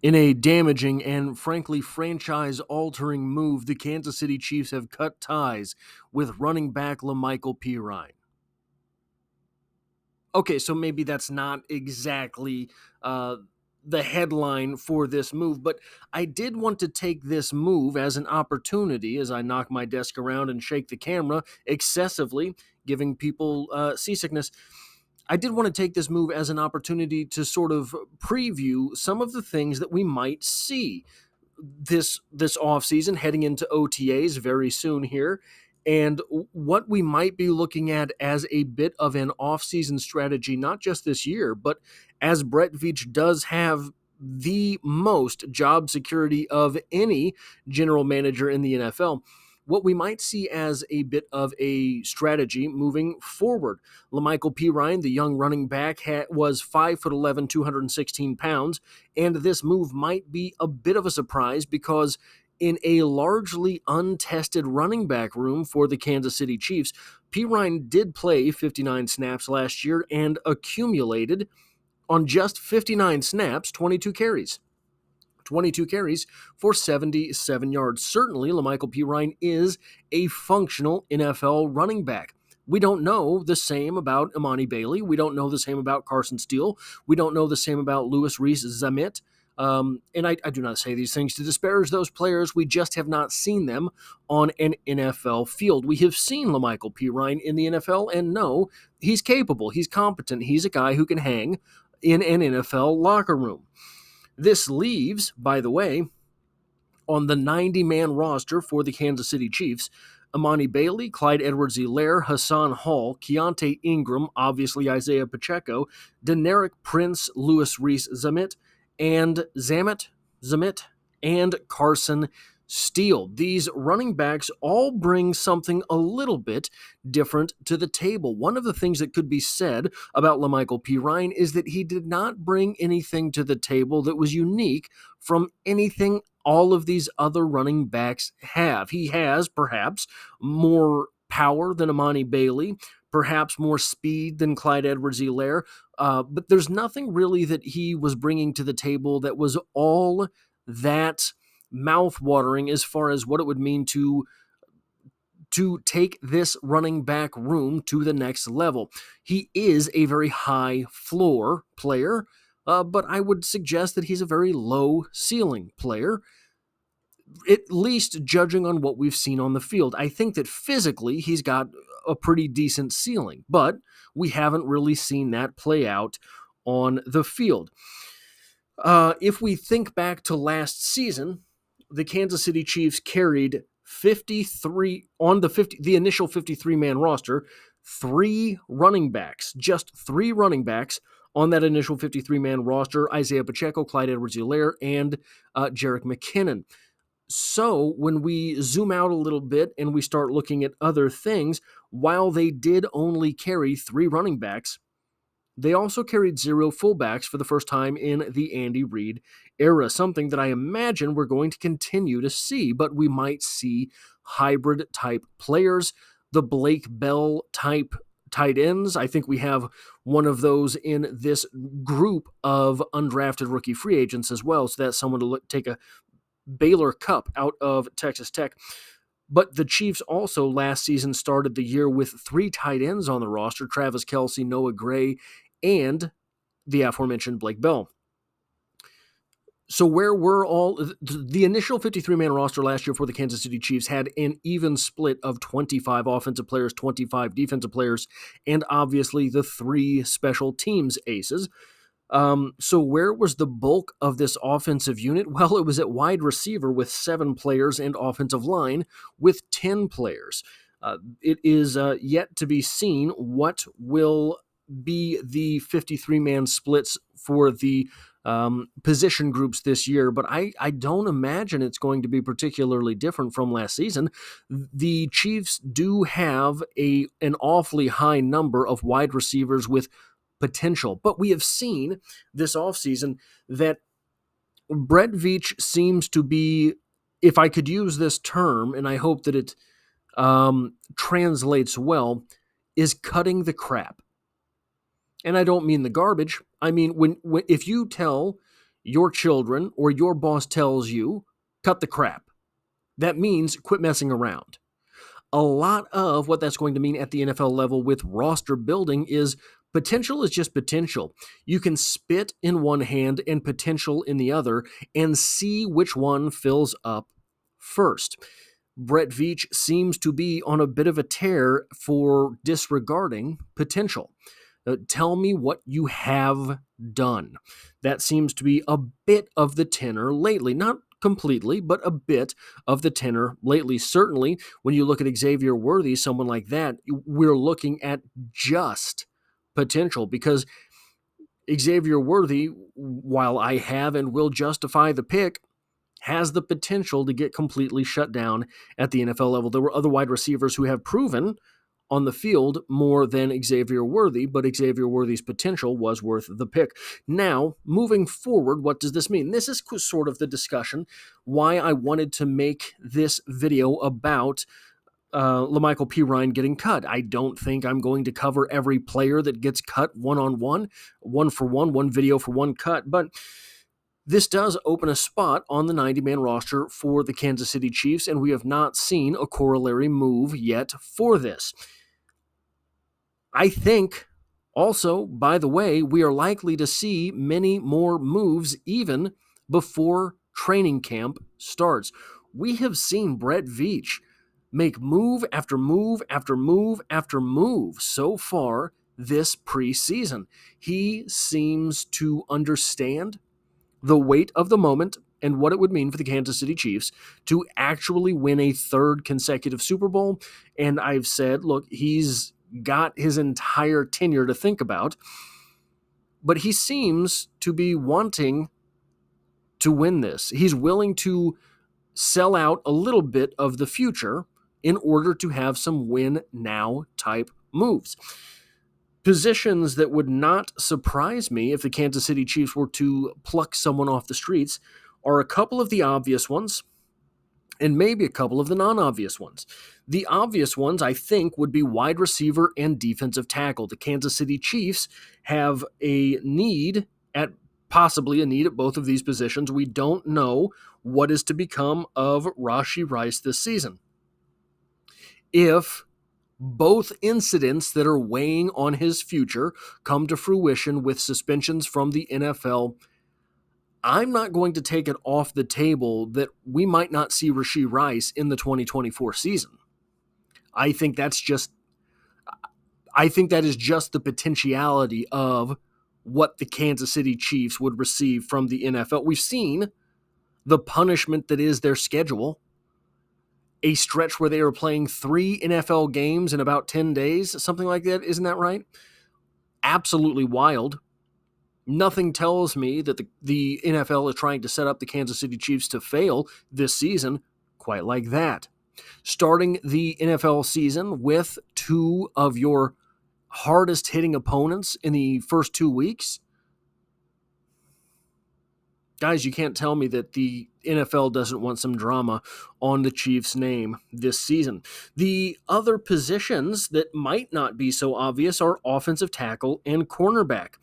In a damaging and frankly franchise-altering move, the Kansas City Chiefs have cut ties with running back LaMical Perine. Okay, so maybe that's not exactly the headline for this move, but I did want to take this move as an opportunity as I knock my desk around and shake the camera excessively, giving people seasickness. I did want to take this move as an opportunity to sort of preview some of the things that we might see this offseason, heading into OTAs very soon here, and what we might be looking at as a bit of an offseason strategy, not just this year, but as Brett Veach does have the most job security of any general manager in the NFL, what we might see as a bit of a strategy moving forward. LaMical Perine, the young running back, was 5'11", 216 pounds, and this move might be a bit of a surprise because in a largely untested running back room for the Kansas City Chiefs, Perine did play 59 snaps last year and accumulated, on just 59 snaps, 22 carries. 22 carries for 77 yards. Certainly, LaMical Perine is a functional NFL running back. We don't know the same about Imani Bailey. We don't know the same about Carson Steele. We don't know the same about Louis Rees-Zammit. And I do not say these things to disparage those players. We just have not seen them on an NFL field. We have seen LaMical Perine in the NFL, and no, he's capable. He's competent. He's a guy who can hang in an NFL locker room. This leaves, by the way, on the 90-man roster for the Kansas City Chiefs, Imani Bailey, Clyde Edwards-Helaire, Hassan Hall, Keontae Ingram, obviously Isaiah Pacheco, Deneric Prince, Louis Rees-Zammit, and Zammit, and Carson Steele. These running backs all bring something a little bit different to the table. One of the things that could be said about LaMical Perine is that he did not bring anything to the table that was unique from anything all of these other running backs have. He has, perhaps, more power than Imani Bailey, perhaps more speed than Clyde Edwards-Helaire, but there's nothing really that he was bringing to the table that was all that mouth-watering as far as what it would mean to take this running back room to the next level. He is a very high floor player, but I would suggest that he's a very low ceiling player, at least judging on what we've seen on the field. I think that physically he's got a pretty decent ceiling, but we haven't really seen that play out on the field. If we think back to last season, the Kansas City Chiefs carried 53 on the initial 53-man roster, just three running backs on that initial 53-man roster: Isaiah Pacheco, Clyde Edwards-Helaire, and Jerick McKinnon. So when we zoom out a little bit and we start looking at other things, while they did only carry three running backs, they also carried zero fullbacks for the first time in the Andy Reid era, something that I imagine we're going to continue to see, but we might see hybrid-type players, the Blake Bell-type tight ends. I think we have one of those in this group of undrafted rookie free agents as well, so that's someone to take a Baylor Cup out of Texas Tech. But the Chiefs also last season started the year with three tight ends on the roster: Travis Kelce, Noah Gray, and the aforementioned Blake Bell. So where were the initial 53-man roster last year for the Kansas City Chiefs had an even split of 25 offensive players, 25 defensive players, and obviously the three special teams aces. So where was the bulk of this offensive unit? Well, it was at wide receiver with 7 players and offensive line with 10 players. It is yet to be seen what will be the 53-man splits for the position groups this year, but I don't imagine it's going to be particularly different from last season. The Chiefs do have an awfully high number of wide receivers with potential, but we have seen this offseason that Brett Veach seems to be, if I could use this term, and I hope that it translates well, is cutting the crap. And I don't mean the garbage. I mean, if you tell your children or your boss tells you, cut the crap. That means quit messing around. A lot of what that's going to mean at the NFL level with roster building is potential is just potential. You can spit in one hand and potential in the other and see which one fills up first. Brett Veach seems to be on a bit of a tear for disregarding potential. Tell me what you have done. That seems to be a bit of the tenor lately. Not completely, but a bit of the tenor lately. Certainly, when you look at Xavier Worthy, someone like that, we're looking at just potential, because Xavier Worthy, while I have and will justify the pick, has the potential to get completely shut down at the NFL level. There were other wide receivers who have proven on the field more than Xavier Worthy, but Xavier Worthy's potential was worth the pick. Now, moving forward, what does this mean? This is sort of the discussion why I wanted to make this video about LaMical Perine getting cut. I don't think I'm going to cover every player that gets cut one-on-one, one for one video for one cut, but this does open a spot on the 90-man roster for the Kansas City Chiefs, and we have not seen a corollary move yet for this. I think also, by the way, we are likely to see many more moves even before training camp starts. We have seen Brett Veach make move after move after move after move so far this preseason. He seems to understand the weight of the moment and what it would mean for the Kansas City Chiefs to actually win a third consecutive Super Bowl. And I've said, look, he's got his entire tenure to think about, but he seems to be wanting to win this. He's willing to sell out a little bit of the future in order to have some win now type moves. Positions that would not surprise me if the Kansas City Chiefs were to pluck someone off the streets are a couple of the obvious ones and maybe a couple of the non-obvious ones. The obvious ones, I think, would be wide receiver and defensive tackle. The Kansas City Chiefs have possibly a need at both of these positions. We don't know what is to become of Rashee Rice this season. If both incidents that are weighing on his future come to fruition with suspensions from the NFL, I'm not going to take it off the table that we might not see Rashee Rice in the 2024 season. I think that is just the potentiality of what the Kansas City Chiefs would receive from the NFL. We've seen the punishment that is their schedule. A stretch where they are playing 3 NFL games in about 10 days, something like that. Isn't that right? Absolutely wild. Nothing tells me that the NFL is trying to set up the Kansas City Chiefs to fail this season quite like that. Starting the NFL season with 2 of your hardest hitting opponents in the first 2 weeks. Guys, you can't tell me that the NFL doesn't want some drama on the Chiefs' name this season. The other positions that might not be so obvious are offensive tackle and cornerback.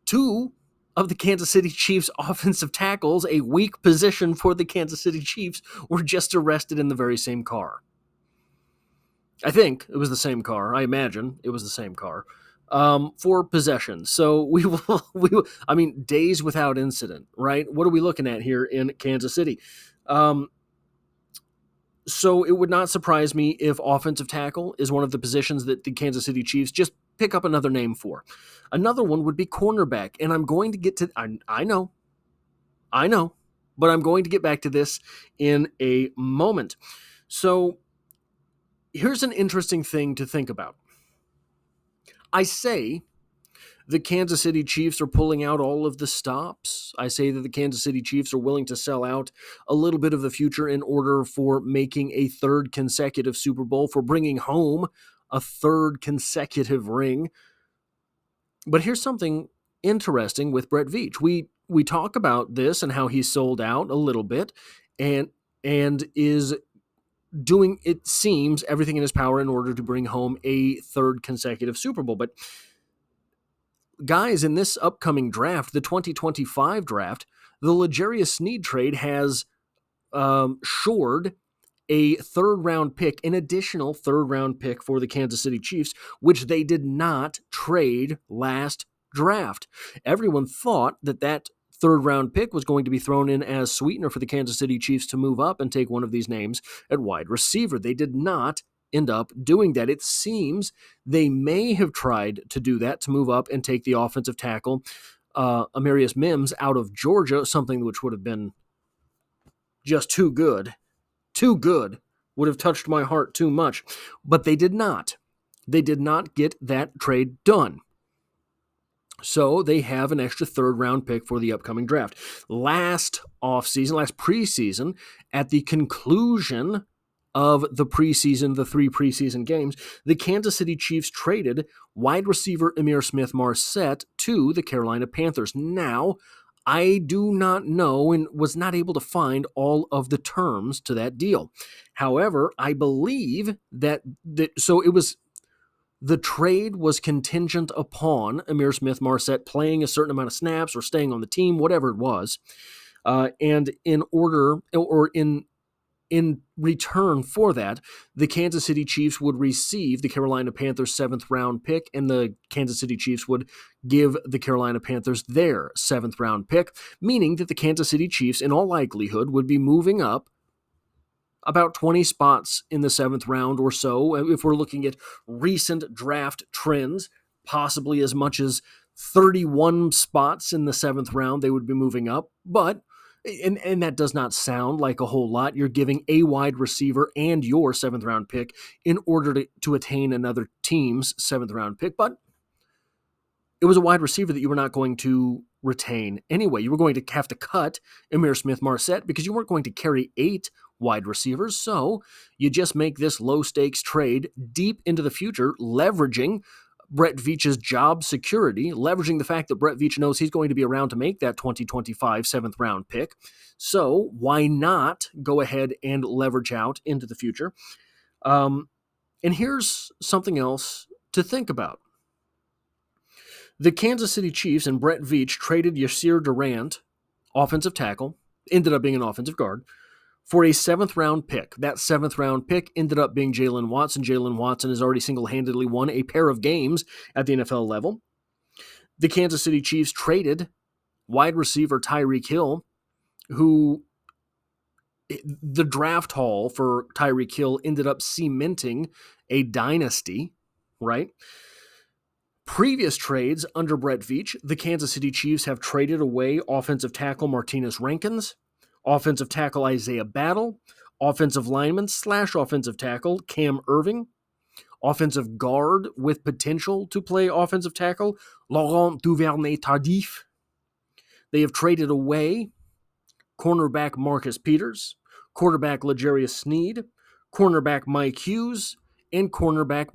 2 of the Kansas City Chiefs offensive tackles, a weak position for the Kansas City Chiefs, were just arrested in the very same car. I think it was the same car. I imagine it was the same car. For possession. So we will, days without incident, right? What are we looking at here in Kansas City? So it would not surprise me if offensive tackle is one of the positions that the Kansas City Chiefs just pick up another name for. Another one would be cornerback, and I'm going to get to, I know, but I'm going to get back to this in a moment. So here's an interesting thing to think about. I say the Kansas City Chiefs are pulling out all of the stops. I say that the Kansas City Chiefs are willing to sell out a little bit of the future in order for making a third consecutive Super Bowl, for bringing home a third consecutive ring. But here's something interesting with Brett Veach. We talk about this and how he's sold out a little bit and is doing, it seems, everything in his power in order to bring home a third consecutive Super Bowl. But guys, in this upcoming draft, the 2025 draft, the L'Jarius Sneed trade has shored a third-round pick, an additional third-round pick for the Kansas City Chiefs, which they did not trade last draft. Everyone thought that third-round pick was going to be thrown in as sweetener for the Kansas City Chiefs to move up and take one of these names at wide receiver. They did not end up doing that. It seems they may have tried to do that, to move up and take the offensive tackle, Amarius Mims, out of Georgia, something which would have been just too good. Too good. Would have touched my heart too much. But they did not. They did not get that trade done. So they have an extra third-round pick for the upcoming draft. Last preseason, at the conclusion of the preseason, the 3 preseason games, the Kansas City Chiefs traded wide receiver Ihmir Smith-Marsette to the Carolina Panthers. Now, I do not know and was not able to find all of the terms to that deal. However, I believe that the trade was contingent upon Ihmir Smith-Marsette playing a certain amount of snaps or staying on the team, whatever it was. And in return for that, the Kansas City Chiefs would receive the Carolina Panthers' 7th-round pick, and the Kansas City Chiefs would give the Carolina Panthers their 7th-round pick, meaning that the Kansas City Chiefs, in all likelihood, would be moving up about 20 spots in the 7th round or so. If we're looking at recent draft trends, possibly as much as 31 spots in the 7th round, they would be moving up. But and that does not sound like a whole lot. You're giving a wide receiver and your 7th round pick in order to attain another team's 7th round pick. But it was a wide receiver that you were not going to retain anyway. You were going to have to cut Ihmir Smith-Marsette because you weren't going to carry 8 wide receivers. So you just make this low-stakes trade deep into the future, leveraging Brett Veach's job security, leveraging the fact that Brett Veach knows he's going to be around to make that 2025 7th round pick. So why not go ahead and leverage out into the future? And here's something else to think about. The Kansas City Chiefs and Brett Veach traded Yasir Durant, offensive tackle, ended up being an offensive guard, for a 7th round pick. That 7th round pick ended up being Jalen Watson. Jalen Watson has already single-handedly won a pair of games at the NFL level. The Kansas City Chiefs traded wide receiver Tyreek Hill, who the draft haul for Tyreek Hill ended up cementing a dynasty, right? Previous trades under Brett Veach, the Kansas City Chiefs have traded away offensive tackle Martinez Rankins, offensive tackle Isaiah Battle, offensive lineman / offensive tackle Cam Irving, offensive guard with potential to play offensive tackle Laurent Duvernay-Tardif. They have traded away cornerback Marcus Peters, quarterback L'Jarius Sneed, cornerback Mike Hughes, and cornerback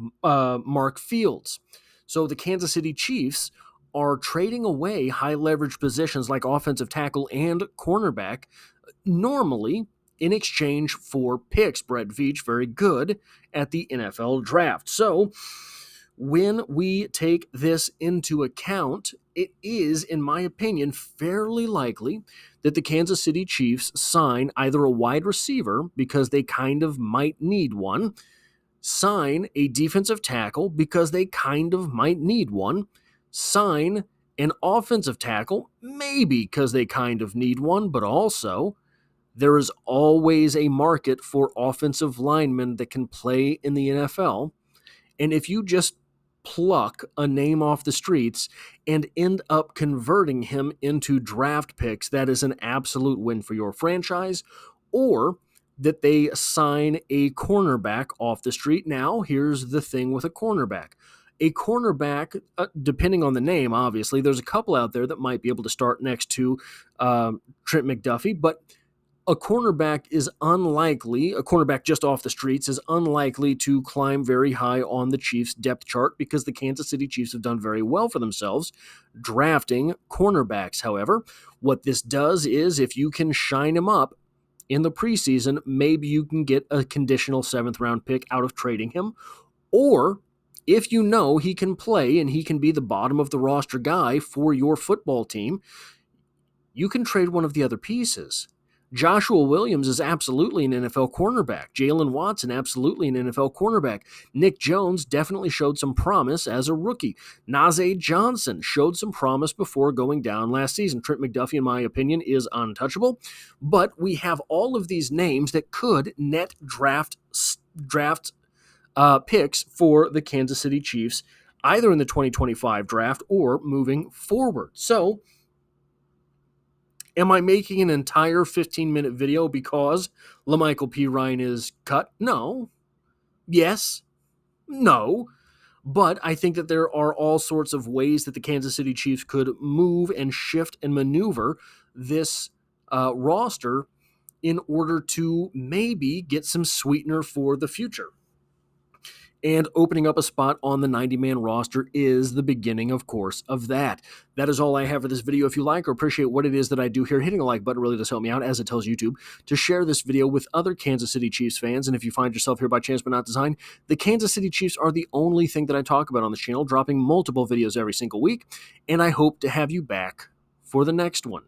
Mark Fields. So the Kansas City Chiefs are trading away high-leverage positions like offensive tackle and cornerback, normally in exchange for picks. Brett Veach, very good at the NFL draft. So when we take this into account, it is, in my opinion, fairly likely that the Kansas City Chiefs sign either a wide receiver because they kind of might need one, sign a defensive tackle because they kind of might need one, sign an offensive tackle maybe because they kind of need one, but also there is always a market for offensive linemen that can play in the NFL. And if you just pluck a name off the streets and end up converting him into draft picks, that is an absolute win for your franchise. Or that they sign a cornerback off the street. Now, here's the thing with a cornerback. A cornerback, depending on the name, obviously, there's a couple out there that might be able to start next to Trent McDuffie, but a cornerback just off the streets is unlikely to climb very high on the Chiefs' depth chart because the Kansas City Chiefs have done very well for themselves drafting cornerbacks. However, what this does is if you can shine him up in the preseason, maybe you can get a conditional 7th round pick out of trading him. Or if you know he can play and he can be the bottom of the roster guy for your football team, you can trade one of the other pieces. Joshua Williams is absolutely an NFL cornerback. Jalen Watson, absolutely an NFL cornerback. Nick Jones definitely showed some promise as a rookie. Najee Johnson showed some promise before going down last season. Trent McDuffie, in my opinion, is untouchable. But we have all of these names that could net draft picks for the Kansas City Chiefs, either in the 2025 draft or moving forward. So, am I making an entire 15-minute video because LaMical Perine is cut? No. Yes. No. But I think that there are all sorts of ways that the Kansas City Chiefs could move and shift and maneuver this roster in order to maybe get some sweetener for the future. And opening up a spot on the 90-man roster is the beginning, of course, of that. That is all I have for this video. If you like or appreciate what it is that I do here, hitting a like button really does help me out, as it tells YouTube to share this video with other Kansas City Chiefs fans. And if you find yourself here by chance but not design, the Kansas City Chiefs are the only thing that I talk about on this channel, dropping multiple videos every single week. And I hope to have you back for the next one.